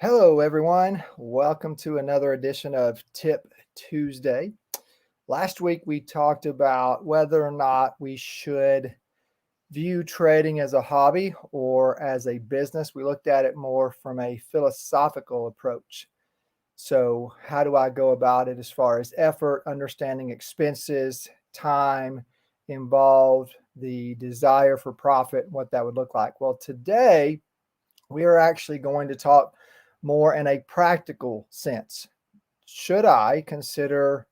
Hello, everyone. Welcome to another edition of Tip Tuesday. Last week, we talked about whether or not we should view trading as a hobby or as a business. We looked at it more from a philosophical approach. So, how do I go about it as far as effort, understanding expenses, time involved, the desire for profit, what that would look like? Well, today, we are actually going to talk more in a practical sense. Should I consider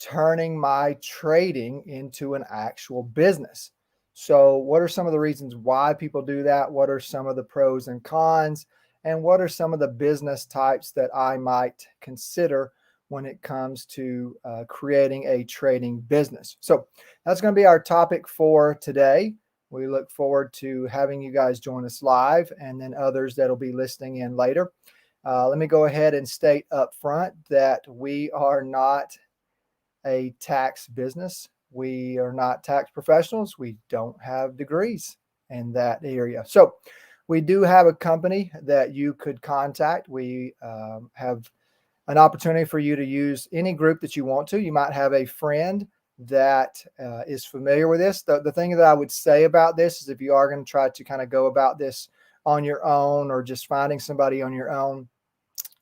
turning my trading into an actual business? So, what are some of the reasons why people do that? What are some of the pros and cons? And what are some of the business types that I might consider when it comes to creating a trading business? So, that's going to be our topic for today. We look forward to having you guys join us live and then others that'll be listening in later. Let me go ahead and state up front that we are not a tax business. We are not tax professionals. We don't have degrees in that area. So we do have a company that you could contact. We have an opportunity for you to use any group that you want to. You might have a friend that is familiar with this. The thing that I would say about this is if you are going to try to kind of go about this on your own or just finding somebody on your own,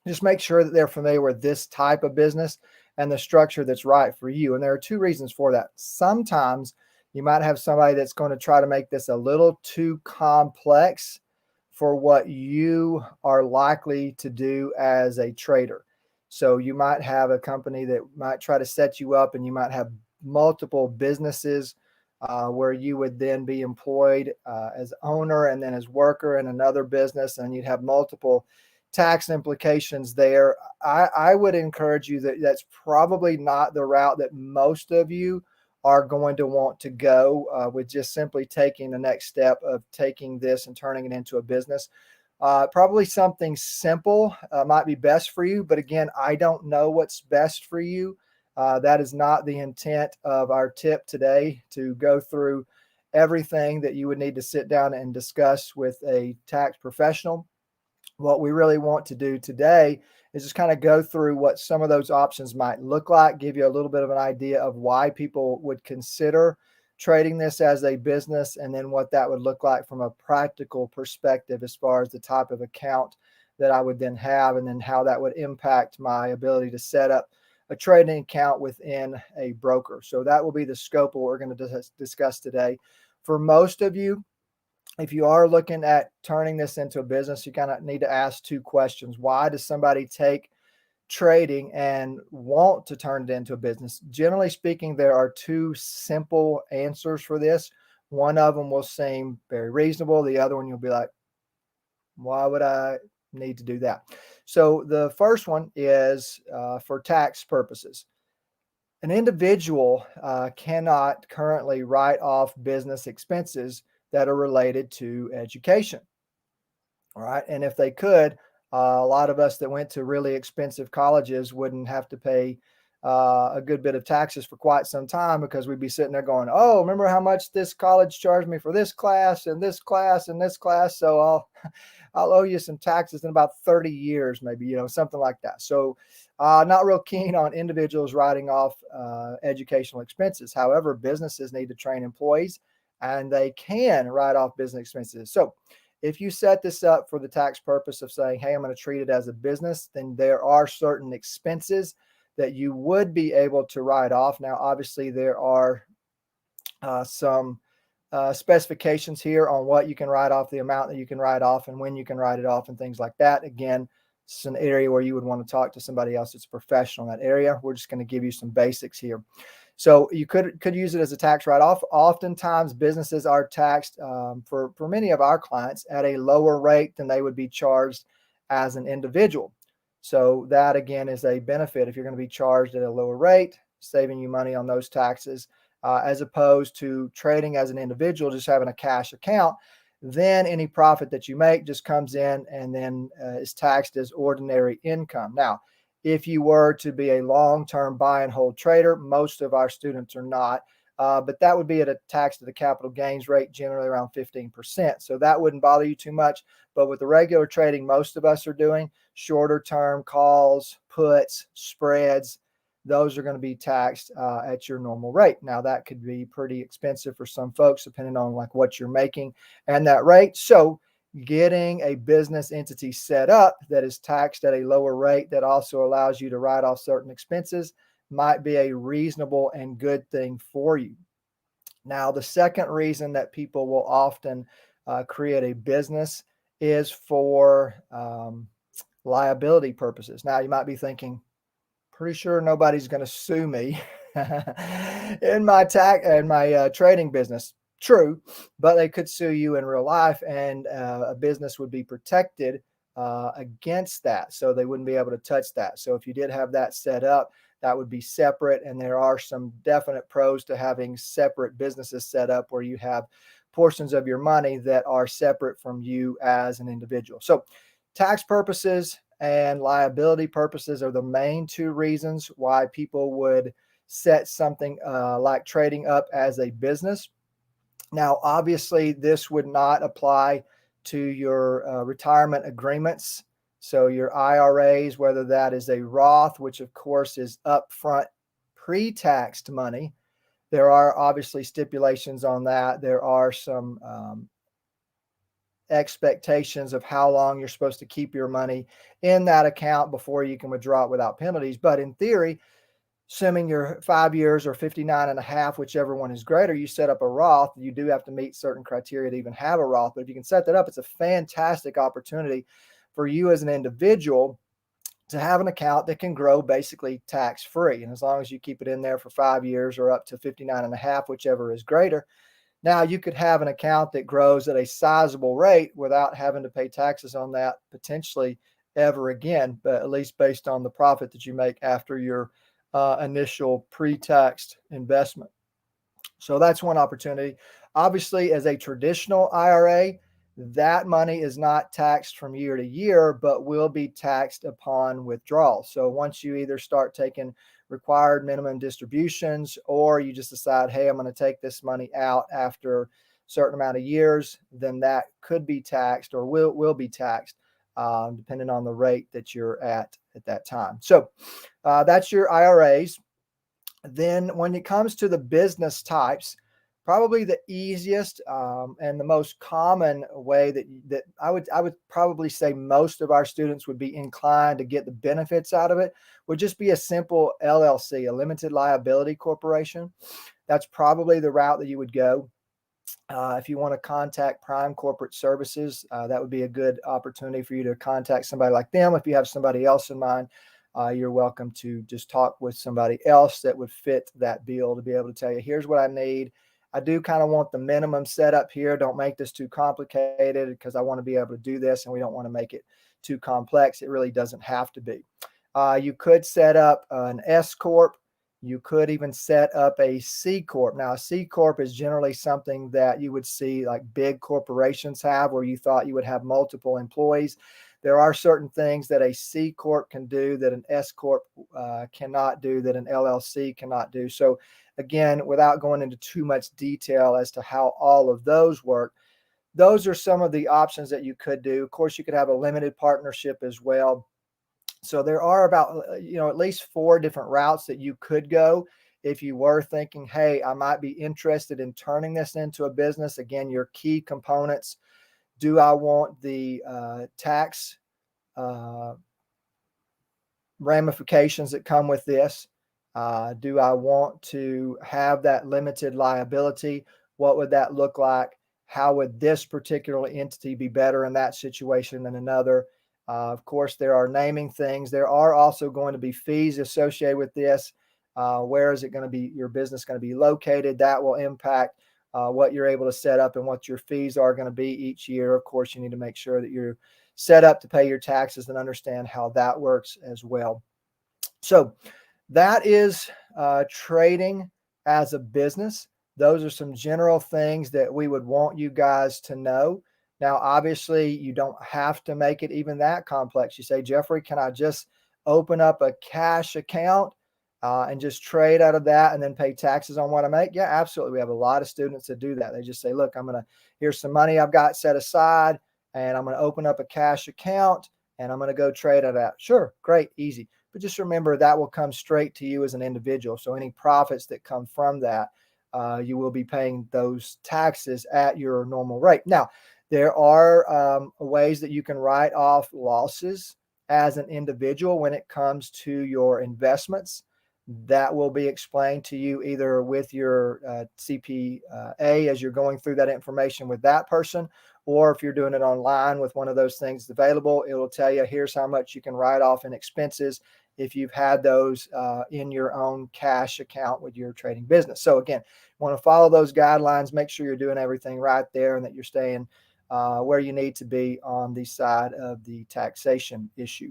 just make sure that they're familiar with this type of business and the structure that's right for you. And there are two reasons for that. Sometimes you might have somebody that's going to try to make this a little too complex for what you are likely to do as a trader. So you might have a company that might try to set you up, and you might have multiple businesses where you would then be employed as owner and then as worker in another business, and you'd have multiple tax implications there. I would encourage you that that's probably not the route that most of you are going to want to go with just simply taking the next step of taking this and turning it into a business. Probably something simple might be best for you, but again, I don't know what's best for you. That is not the intent of our tip today, to go through everything that you would need to sit down and discuss with a tax professional. What we really want to do today is just kind of go through what some of those options might look like, give you a little bit of an idea of why people would consider trading this as a business, and then what that would look like from a practical perspective as far as the type of account that I would then have, and then how that would impact my ability to set up a trading account within a broker. So that will be the scope of what we're going to discuss today. For most of you, if you are looking at turning this into a business, you kind of need to ask two questions. Why does somebody take trading and want to turn it into a business? Generally speaking, there are two simple answers for this. One of them will seem very reasonable. The other one, you'll be like, why would I need to do that? So the first one is for tax purposes. An individual cannot currently write off business expenses that are related to education. All right. And if they could, a lot of us that went to really expensive colleges wouldn't have to pay a good bit of taxes for quite some time, because we'd be sitting there going, oh, remember how much this college charged me for this class and this class and this class? So I'll owe you some taxes in about 30 years, maybe, something like that. So not real keen on individuals writing off educational expenses. However, businesses need to train employees, and they can write off business expenses. So if you set this up for the tax purpose of saying, hey, I'm going to treat it as a business, then there are certain expenses that you would be able to write off. Now, obviously, there are some specifications here on what you can write off, the amount that you can write off, and when you can write it off, and things like that. Again, it's an area where you would want to talk to somebody else that's a professional in that area. We're just going to give you some basics here. So you could use it as a tax write-off. Oftentimes, businesses are taxed for many of our clients at a lower rate than they would be charged as an individual. So that, again, is a benefit if you're going to be charged at a lower rate, saving you money on those taxes, as opposed to trading as an individual, just having a cash account. Then any profit that you make just comes in and then is taxed as ordinary income. Now, if you were to be a long-term buy and hold trader, most of our students are not. but that would be at a tax to the capital gains rate, generally around 15%. So that wouldn't bother you too much. But with the regular trading most of us are doing, shorter term calls, puts, spreads, those are going to be taxed at your normal rate. Now that could be pretty expensive for some folks, depending on like what you're making and that rate. So getting a business entity set up that is taxed at a lower rate that also allows you to write off certain expenses might be a reasonable and good thing for you. Now, the second reason that people will often create a business is for liability purposes. Now, you might be thinking, pretty sure nobody's going to sue me in my trading business. True, but they could sue you in real life, and a business would be protected against that, so they wouldn't be able to touch that. So if you did have that set up, that would be separate, and there are some definite pros to having separate businesses set up where you have portions of your money that are separate from you as an individual. So tax purposes and liability purposes are the main two reasons why people would set something like trading up as a business. Now, obviously, this would not apply to your retirement agreements. So your IRAs, whether that is a Roth, which of course is upfront pre-taxed money, there are obviously stipulations on that. There are some expectations of how long you're supposed to keep your money in that account before you can withdraw it without penalties. But in theory, assuming you're 5 years or 59 and a half, whichever one is greater, you set up a Roth. You do have to meet certain criteria to even have a Roth. But if you can set that up, it's a fantastic opportunity for you as an individual to have an account that can grow basically tax-free. And as long as you keep it in there for 5 years or up to 59 and a half, whichever is greater, now you could have an account that grows at a sizable rate without having to pay taxes on that potentially ever again, but at least based on the profit that you make after your initial pre-taxed investment. So that's one opportunity. Obviously, as a traditional IRA, that money is not taxed from year to year, but will be taxed upon withdrawal. So once you either start taking required minimum distributions, or you just decide, hey, I'm going to take this money out after a certain amount of years, then that could be taxed or will be taxed, depending on the rate that you're at that time. So that's your IRAs. Then when it comes to the business types, probably the easiest and the most common way that I would probably say most of our students would be inclined to get the benefits out of it would just be a simple LLC, a limited liability corporation. That's probably the route that you would go. If you want to contact Prime Corporate Services, that would be a good opportunity for you to contact somebody like them. If you have somebody else in mind, you're welcome to just talk with somebody else that would fit that bill to be able to tell you, here's what I need. I do kind of want the minimum set up here. Don't make this too complicated because I want to be able to do this and we don't want to make it too complex. It really doesn't have to be. You could set up an S Corp. You could even set up a C Corp. Now, a C Corp is generally something that you would see like big corporations have where you thought you would have multiple employees. There are certain things that a C Corp can do that an S Corp cannot do, that an LLC cannot do. So again, without going into too much detail as to how all of those work, those are some of the options that you could do. Of course, you could have a limited partnership as well. So there are about, at least 4 different routes that you could go if you were thinking, hey, I might be interested in turning this into a business. Again, your key components. Do I want the tax ramifications that come with this? Do I want to have that limited liability? What would that look like? How would this particular entity be better in that situation than another? Of course, there are naming things. There are also going to be fees associated with this. Where is it going to be, your business going to be located? That will impact what you're able to set up and what your fees are going to be each year. Of course, you need to make sure that you're set up to pay your taxes and understand how that works as well. So that is trading as a business. Those are some general things that we would want you guys to know. Now, obviously, you don't have to make it even that complex. You say, Geoffrey, can I just open up a cash account? and just trade out of that and then pay taxes on what I make? Yeah, absolutely. We have a lot of students that do that. They just say, look, here's some money I've got set aside, and I'm going to open up a cash account and I'm going to go trade it out. Sure, great, easy. But just remember that will come straight to you as an individual. So any profits that come from that, you will be paying those taxes at your normal rate. Now, there are ways that you can write off losses as an individual when it comes to your investments. That will be explained to you either with your CPA as you're going through that information with that person, or if you're doing it online with one of those things available, it will tell you here's how much you can write off in expenses if you've had those in your own cash account with your trading business. So again, want to follow those guidelines, make sure you're doing everything right there and that you're staying where you need to be on the side of the taxation issue.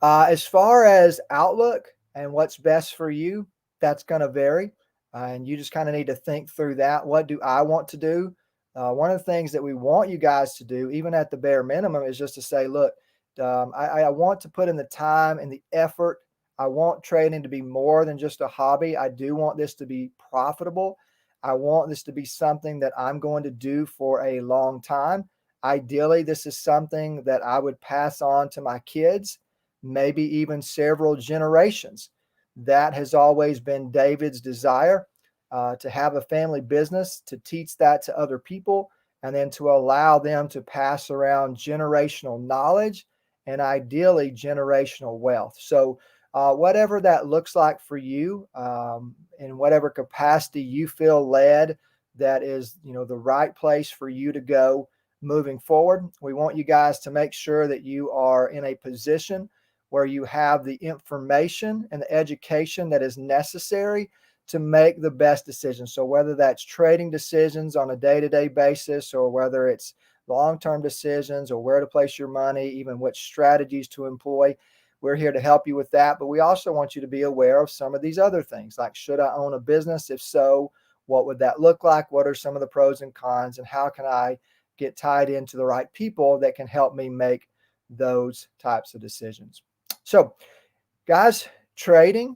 As far as outlook and what's best for you, that's going to vary. And you just kind of need to think through that. What do I want to do? One of the things that we want you guys to do, even at the bare minimum, is just to say, look, I want to put in the time and the effort. I want trading to be more than just a hobby. I do want this to be profitable. I want this to be something that I'm going to do for a long time. Ideally, this is something that I would pass on to my kids, maybe even several generations. That has always been David's desire, to have a family business, to teach that to other people, and then to allow them to pass around generational knowledge and ideally generational wealth. So whatever that looks like for you, in whatever capacity you feel led, that is, the right place for you to go moving forward. We want you guys to make sure that you are in a position where you have the information and the education that is necessary to make the best decisions. So whether that's trading decisions on a day-to-day basis, or whether it's long-term decisions, or where to place your money, even which strategies to employ, we're here to help you with that. But we also want you to be aware of some of these other things, like, should I own a business? If so, what would that look like? What are some of the pros and cons? And how can I get tied into the right people that can help me make those types of decisions? So, guys, trading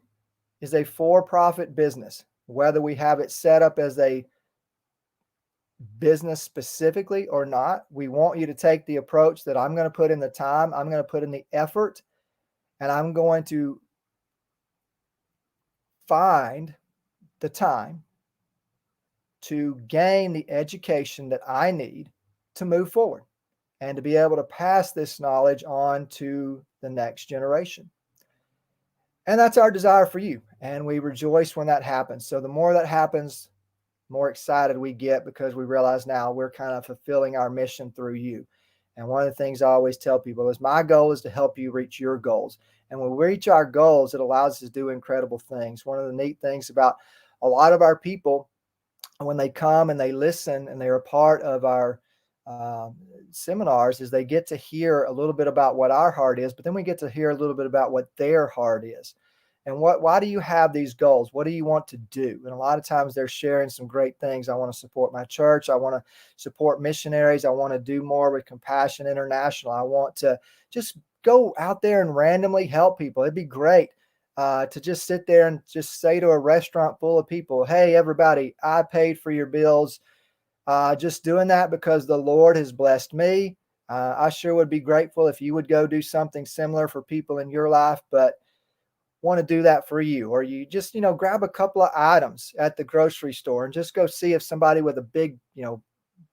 is a for-profit business. Whether we have it set up as a business specifically or not, we want you to take the approach that I'm going to put in the time, I'm going to put in the effort, and I'm going to find the time to gain the education that I need to move forward and to be able to pass this knowledge on to the next generation. And that's our desire for you. And we rejoice when that happens. So the more that happens, the more excited we get, because we realize now we're kind of fulfilling our mission through you. And one of the things I always tell people is my goal is to help you reach your goals. And when we reach our goals, it allows us to do incredible things. One of the neat things about a lot of our people, when they come and they listen and they're a part of our seminars, is they get to hear a little bit about what our heart is, but then we get to hear a little bit about what their heart is. And why do you have these goals? What do you want to do? And a lot of times they're sharing some great things. I want to support my church. I want to support missionaries. I want to do more with Compassion International. I want to just go out there and randomly help people. It'd be great to just sit there and just say to a restaurant full of people, hey, everybody, I paid for your bills. Just doing that because the Lord has blessed me. I sure would be grateful if you would go do something similar for people in your life, but want to do that for you. Or you just, grab a couple of items at the grocery store and just go see if somebody with a big,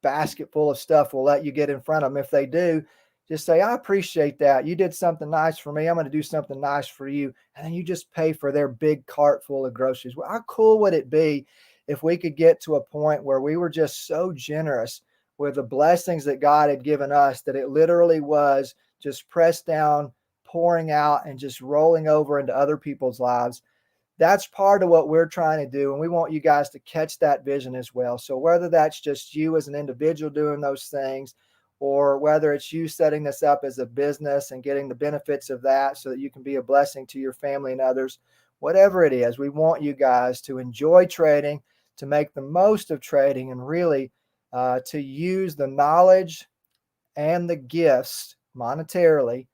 basket full of stuff will let you get in front of them. If they do, just say, I appreciate that. You did something nice for me. I'm going to do something nice for you. And then you just pay for their big cart full of groceries. Well, how cool would it be if we could get to a point where we were just so generous with the blessings that God had given us that it literally was just pressed down, pouring out, and just rolling over into other people's lives? That's part of what we're trying to do. And we want you guys to catch that vision as well. So whether that's just you as an individual doing those things, or whether it's you setting this up as a business and getting the benefits of that so that you can be a blessing to your family and others, whatever it is, we want you guys to enjoy trading, to make the most of trading, and really to use the knowledge and the gifts monetarily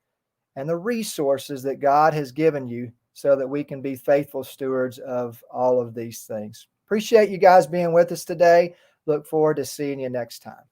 and the resources that God has given you so that we can be faithful stewards of all of these things. Appreciate you guys being with us today. Look forward to seeing you next time.